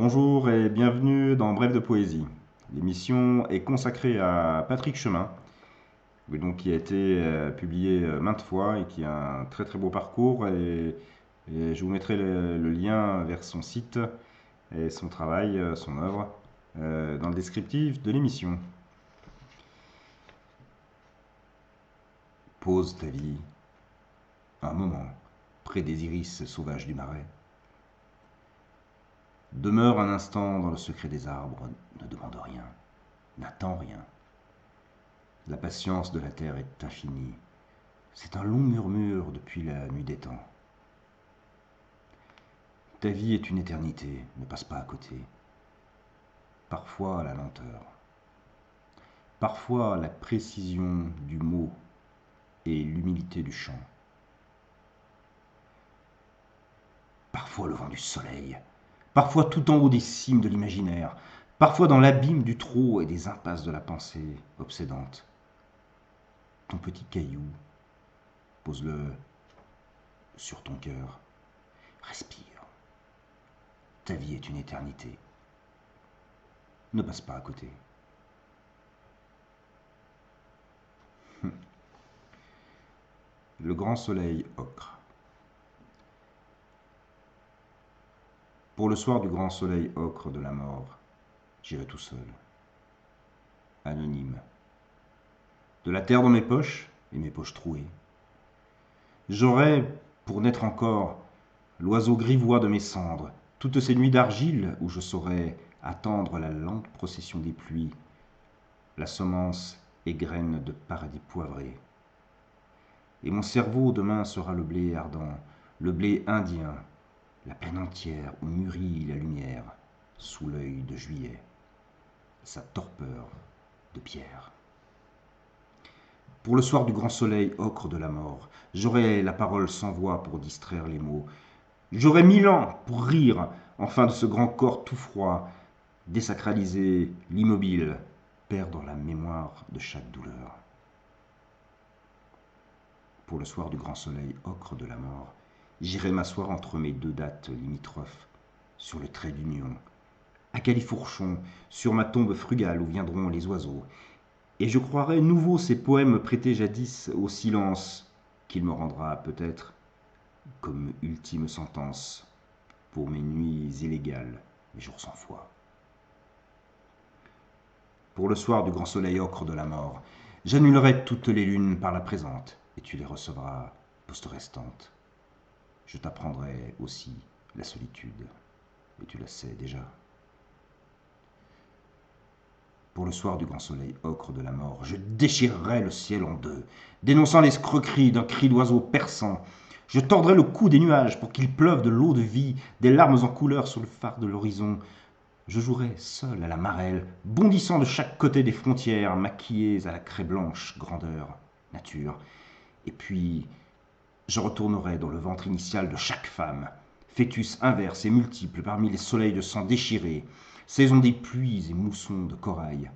Bonjour et bienvenue dans Bref de Poésie. L'émission est consacrée à Patrick Chemin, qui a été publié maintes fois et qui a un très très beau parcours. Et je vous mettrai le lien vers son site et son travail, son œuvre, dans le descriptif de l'émission. Pose ta vie un moment près des iris sauvages du marais. Demeure un instant dans le secret des arbres, ne demande rien, n'attends rien. La patience de la terre est infinie. C'est un long murmure depuis la nuit des temps. Ta vie est une éternité, ne passe pas à côté. Parfois la lenteur, parfois la précision du mot et l'humilité du chant. Parfois le vent du soleil, parfois tout en haut des cimes de l'imaginaire, parfois dans l'abîme du trop et des impasses de la pensée obsédante. Ton petit caillou, pose-le sur ton cœur. Respire. Ta vie est une éternité. Ne passe pas à côté. Le grand soleil ocre. Pour le soir du grand soleil ocre de la mort, j'irai tout seul, anonyme. De la terre dans mes poches et mes poches trouées. J'aurai, pour naître encore, l'oiseau grivois de mes cendres, toutes ces nuits d'argile où je saurai attendre la lente procession des pluies, la semence et graine de paradis poivré. Et mon cerveau demain sera le blé ardent, le blé indien, la plaine entière où mûrit la lumière, sous l'œil de juillet, sa torpeur de pierre. Pour le soir du grand soleil ocre de la mort, j'aurai la parole sans voix pour distraire les mots. J'aurai 1000 ans pour rire, enfin de ce grand corps tout froid, désacraliser l'immobile, perdre la mémoire de chaque douleur. Pour le soir du grand soleil ocre de la mort, j'irai m'asseoir entre mes deux dates limitrophes, sur le trait d'union, à califourchon, sur ma tombe frugale où viendront les oiseaux, et je croirai nouveau ces poèmes prêtés jadis au silence, qu'il me rendra peut-être comme ultime sentence pour mes nuits illégales, mes jours sans foi. Pour le soir du grand soleil ocre de la mort, j'annulerai toutes les lunes par la présente, et tu les recevras poste restante. Je t'apprendrai aussi la solitude, et tu la sais déjà. Pour le soir du grand soleil ocre de la mort, je déchirerai le ciel en deux, dénonçant l'escroquerie d'un cri d'oiseau perçant. Je tordrai le cou des nuages pour qu'il pleuve de l'eau de vie, des larmes en couleur sur le phare de l'horizon. Je jouerai seul à la marelle, bondissant de chaque côté des frontières, maquillées à la craie blanche, grandeur, nature. Et puis, je retournerai dans le ventre initial de chaque femme, fœtus inverse et multiple parmi les soleils de sang déchirés, saison des pluies et moussons de corail.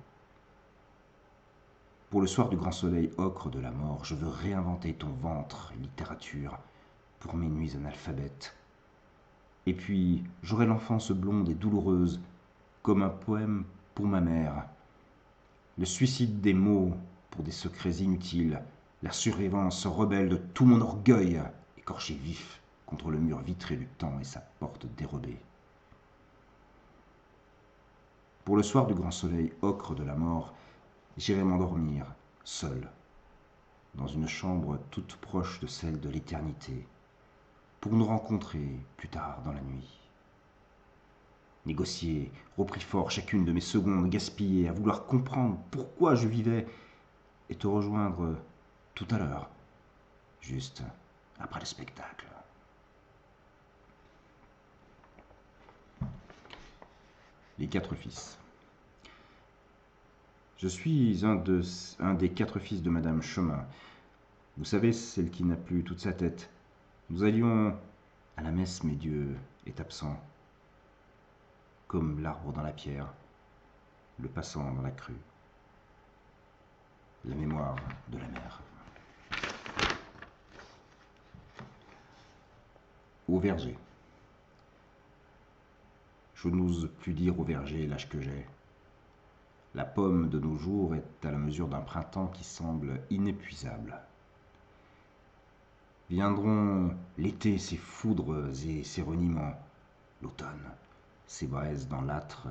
Pour le soir du grand soleil ocre de la mort, je veux réinventer ton ventre, littérature, pour mes nuits analphabètes. Et puis, j'aurai l'enfance blonde et douloureuse, comme un poème pour ma mère. Le suicide des mots pour des secrets inutiles, la survivance rebelle de tout mon orgueil, écorché vif contre le mur vitré du temps et sa porte dérobée. Pour le soir du grand soleil ocre de la mort, j'irai m'endormir, seul, dans une chambre toute proche de celle de l'éternité, pour nous rencontrer plus tard dans la nuit. Négocier, repris fort chacune de mes secondes gaspillées à vouloir comprendre pourquoi je vivais, et te rejoindre tout à l'heure, juste après le spectacle. Les quatre fils. Je suis un des quatre fils de Madame Chemin. Vous savez, celle qui n'a plus toute sa tête. Nous allions à la messe, mais Dieu est absent. Comme l'arbre dans la pierre, le passant dans la crue. La mémoire de la mer. Au verger. Je n'ose plus dire au verger l'âge que j'ai. La pomme de nos jours est à la mesure d'un printemps qui semble inépuisable. Viendront l'été, ses foudres et ses reniements, l'automne, ses braises dans l'âtre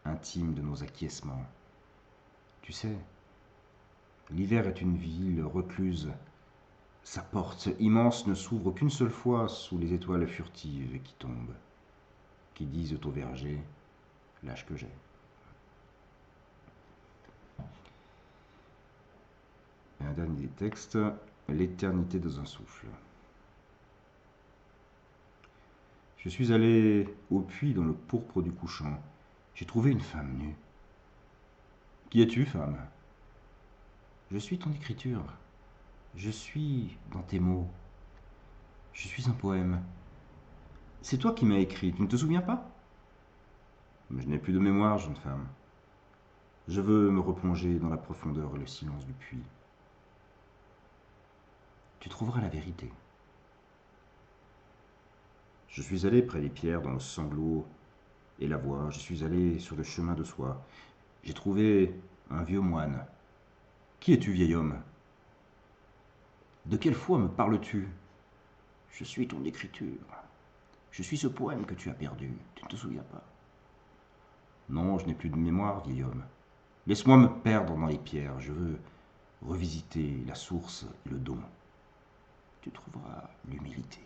intime de nos acquiescements. Tu sais, l'hiver est une ville recluse. Sa porte immense ne s'ouvre qu'une seule fois sous les étoiles furtives qui tombent, qui disent au verger l'âge que j'ai. Et un dernier texte, l'éternité dans un souffle. Je suis allé au puits dans le pourpre du couchant. J'ai trouvé une femme nue. Qui es-tu, femme? Je suis ton écriture. Je suis dans tes mots. Je suis un poème. C'est toi qui m'as écrit, tu ne te souviens pas? Je n'ai plus de mémoire, jeune femme. Je veux me replonger dans la profondeur et le silence du puits. Tu trouveras la vérité. Je suis allé près des pierres dans le sanglot et la voix. Je suis allé sur le chemin de soie. J'ai trouvé un vieux moine. Qui es-tu, vieil homme? De quelle foi me parles-tu? Je suis ton écriture. Je suis ce poème que tu as perdu. Tu ne te souviens pas? Non, je n'ai plus de mémoire, vieil homme. Laisse-moi me perdre dans les pierres. Je veux revisiter la source et le don. Tu trouveras l'humilité.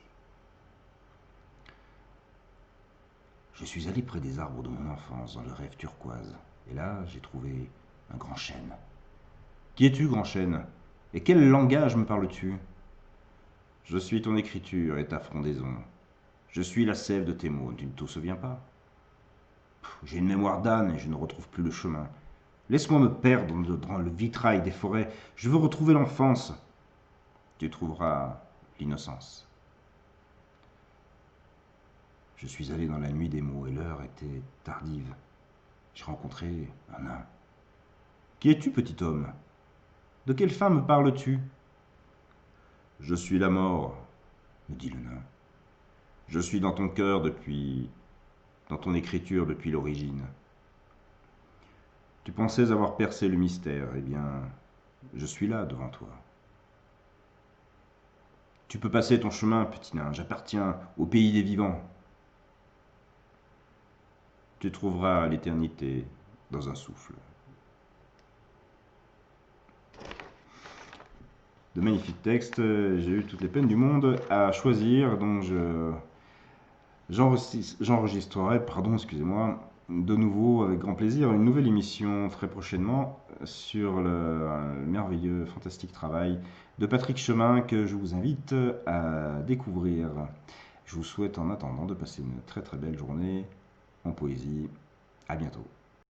Je suis allé près des arbres de mon enfance, dans le rêve turquoise. Et là, j'ai trouvé un grand chêne. Qui es-tu, grand chêne? Et quel langage me parles-tu? Je suis ton écriture et ta frondaison. Je suis la sève de tes mots, tu ne te souviens pas? J'ai une mémoire d'âne et je ne retrouve plus le chemin. Laisse-moi me perdre dans le vitrail des forêts. Je veux retrouver l'enfance. Tu trouveras l'innocence. Je suis allé dans la nuit des mots et l'heure était tardive. J'ai rencontré un nain. Qui es-tu, petit homme? De quelle femme parles-tu? Je suis la mort, me dit le nain. Je suis dans ton cœur dans ton écriture depuis l'origine. Tu pensais avoir percé le mystère, eh bien, je suis là devant toi. Tu peux passer ton chemin, petit nain, j'appartiens au pays des vivants. Tu trouveras l'éternité dans un souffle. De magnifiques textes, j'ai eu toutes les peines du monde à choisir, donc j'enregistrerai, excusez-moi, de nouveau avec grand plaisir une nouvelle émission très prochainement sur le merveilleux, fantastique travail de Patrick Chemin que je vous invite à découvrir. Je vous souhaite en attendant de passer une très très belle journée en poésie. À bientôt.